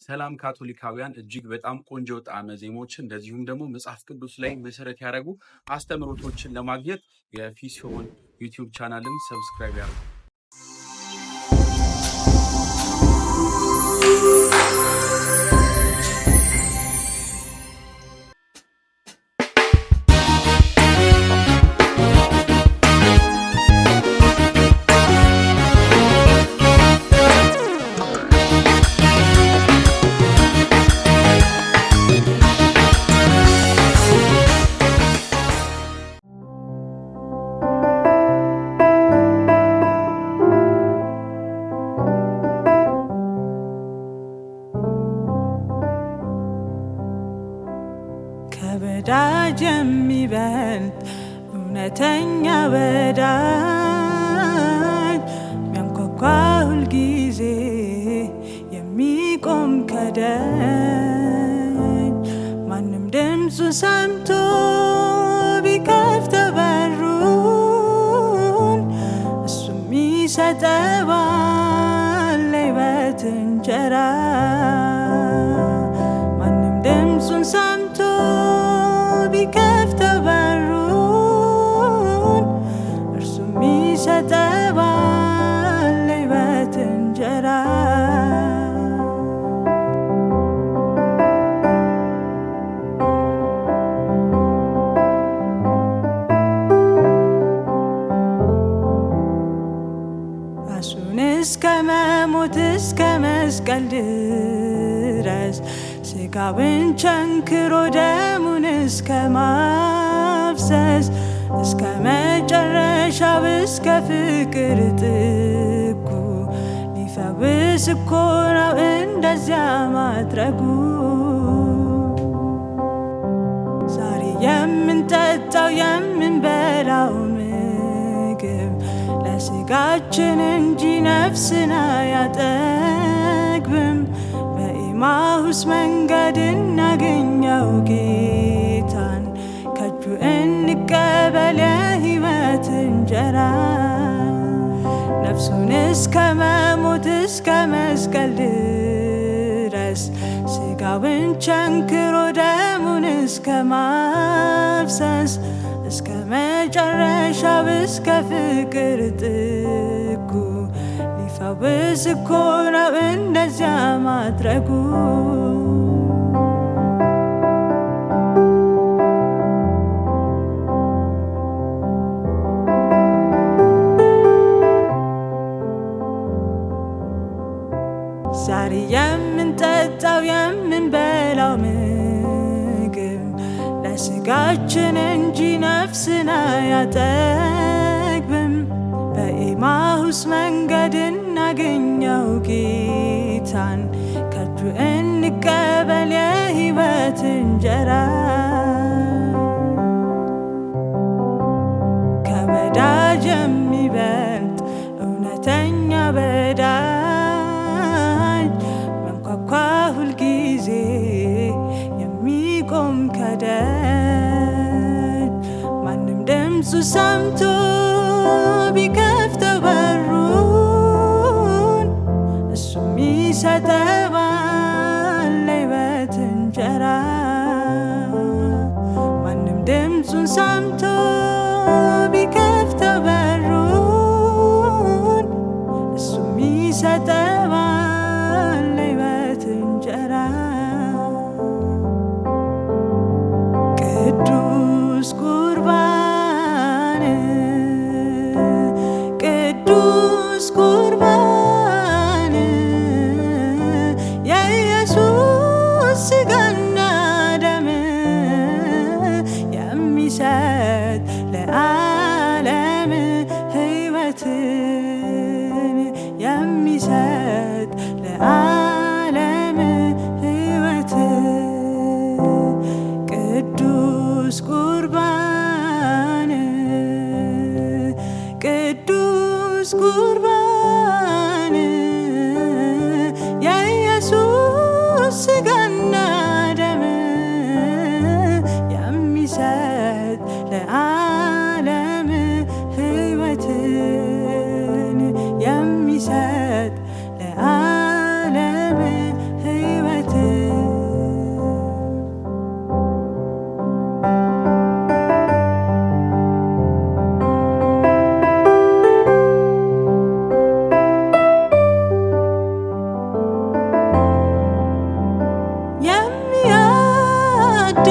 ሰላም ካቶሊካውያን እጅግ በጣም ቆንጆ ጣዕመ ዜማዎችን እንደዚሁም ደግሞ መጽሐፍ ቅዱስ ላይ መሰረት ያደረጉ አስተምሮቶችን ለማግኘት የፊሲዮን ዩቲዩብ ቻናልን ሰብስክራይብ ያድርጉ። ከወዳጅ የሚበልጥ እውነተኛ ወዳጅ ሚያንኳኳ ሁልጊዜ የሚቆም ከደጅ ማንም ድምፁ ሰምቶ ቢከፍተው በሩን እሱም ይሰጠዋል የሕይወት እንጀራ። ማንም ድምፁን ሰምቶ ቢከፍተው በሩን እርሱም ይሰጠዋል የሕይወት እንጀራ። ራሱን እስከ መሞት እስከ መስቀል ድረስ ስጋውን ቸንክሮ ደሙን እስከ ማፍሰስ እስከ መጨረሻው እስከ ፍቅር ጥጉ ሊፈውስ እኮ ነው እንደዚያ ማድረጉ። ዛሬ የምንጠጣው የምንበላው ምግብ ለስጋችን እንጂ ነፍስን አያጠግብም። በኤማሁስ መንገድ እናገኘው ጌታን ከእጁ እንቀበል የሕይወት እንጀራ። ነፍሱን እስከ መሞት እስከ መስቀል ድረስ ስጋውን ቸንክሮ ደሙን እስከ ማፍሰስ እስከ መጨረሻው እስከ ፍቅር ጥጉ ሊፈውስ እኮ ነው እንደዚያ ማድረጉ። ዛሬ የምንጠጣው የምንበላው ምግብ ለስጋችን እንጂ ነፍስን አያጠግብም። በኤማሁስ መንገድ እናገኘው ጌታን ከእጁ እንቀበል የሕይወት እንጀራ። ከወዳጅ የሚበልጥ እውነተኛ ወዳጅ ሚያንኳኳ ሁልጊዜ የሚቆም ከደጅ ማንም ድምፁ ሰምቶ ቢከፍተው በሩን እሱም ይሰጠዋል የሕይወት እንጀራ። ማንም ድምፁን ሰምቶ ቢከፍተው በሩን እሱም ይሰጠዋል የሕይወት እንጀራ። ቅዱስ ቁርባን ቅዱስ ቁርባን የኢየሱስ ሥጋና ደም የሚሰጥ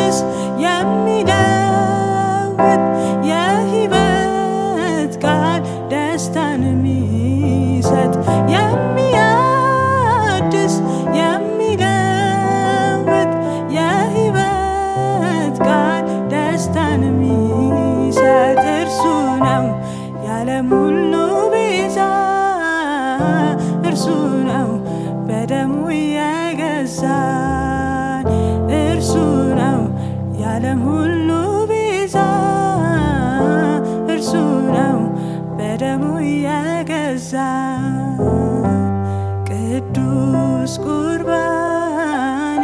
የሚያድስ የሚለውጥ የሕይወት ቃል ደስታን የሚሰጥ የሚያድስ የሚለውጥ የሕይወት ቃል ደስታን የሚሰጥ እርሱ ነው የዓለም ሁሉ ቤዛ እርሱ ነው በደሙ የገዛን እርሱ ነው የዓለም ሁሉ ቤዛ እርሱ ነው በደሙ የገዛን ቅዱስ ቁርባን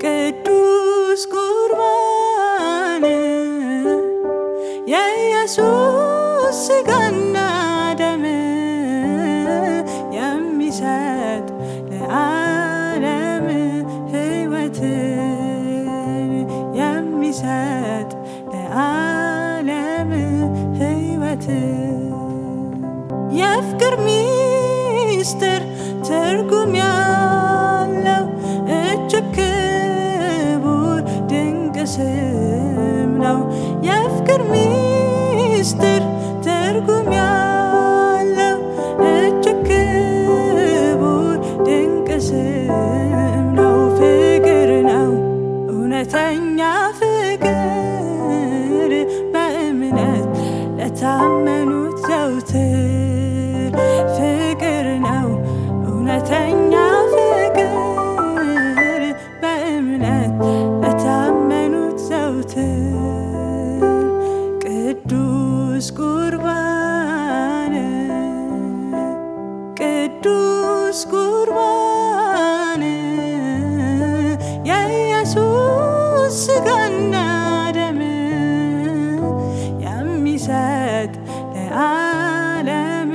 ቅዱስ ቁርባን የኢየሱስ ሥጋና ደም የሚሰጥ ለዓለም ሕይወትን የሚሰጥ ለዓለም ሕይወትን የፍቅር ሚስጥር ትርጉም ያለው እጅግ ክቡር ድንቅ ስም ነው የፍቅር ሚስጥር ትርጉም ያለው እጅግ ክቡር ድንቅ ስም ነው ፍቅር ነው እውነተኛ ፍቅር በእምነት ለታመኑት ዘውትር ፍቅር ነው እውነተኛ ፍቅር በእምነት ለታመኑት ዘውትር ቅዱስ ቁርባን ቅዱስ ቁርባን የኢየሱስ ሥጋና ደም የሚሰጥ ለዓለም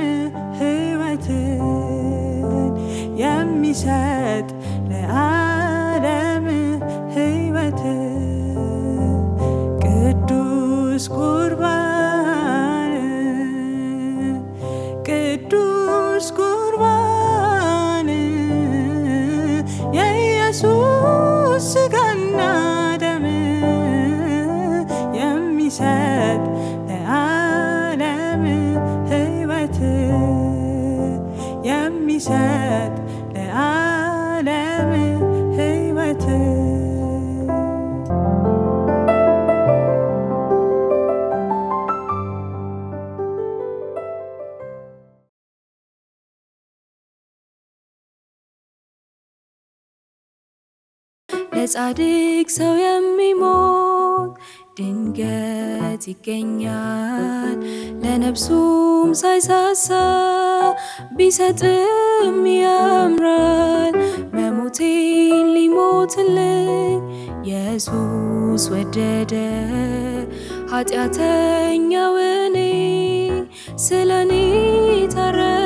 ሕይወትን የሚሰጥ ለዓለም ሕይወትን ቅዱስ ቁርባን ቅዱስ ቁርባን የኢየሱስ ሥጋና ደም የሚሰጥ ለዓለም ሕይወትን የሚሰጥ ለዓለም ሕይወትን ለጻድቅ ሰው የሚሞት ድንገት ይገኛል ለነፍሱም ሳይሳሳ ቢሰጥም ያምራል መሞቴን ሊሞትልኝ ኢየሱስ ወደደ ኃጢአተኛው እኔ ስለኔ ታረደ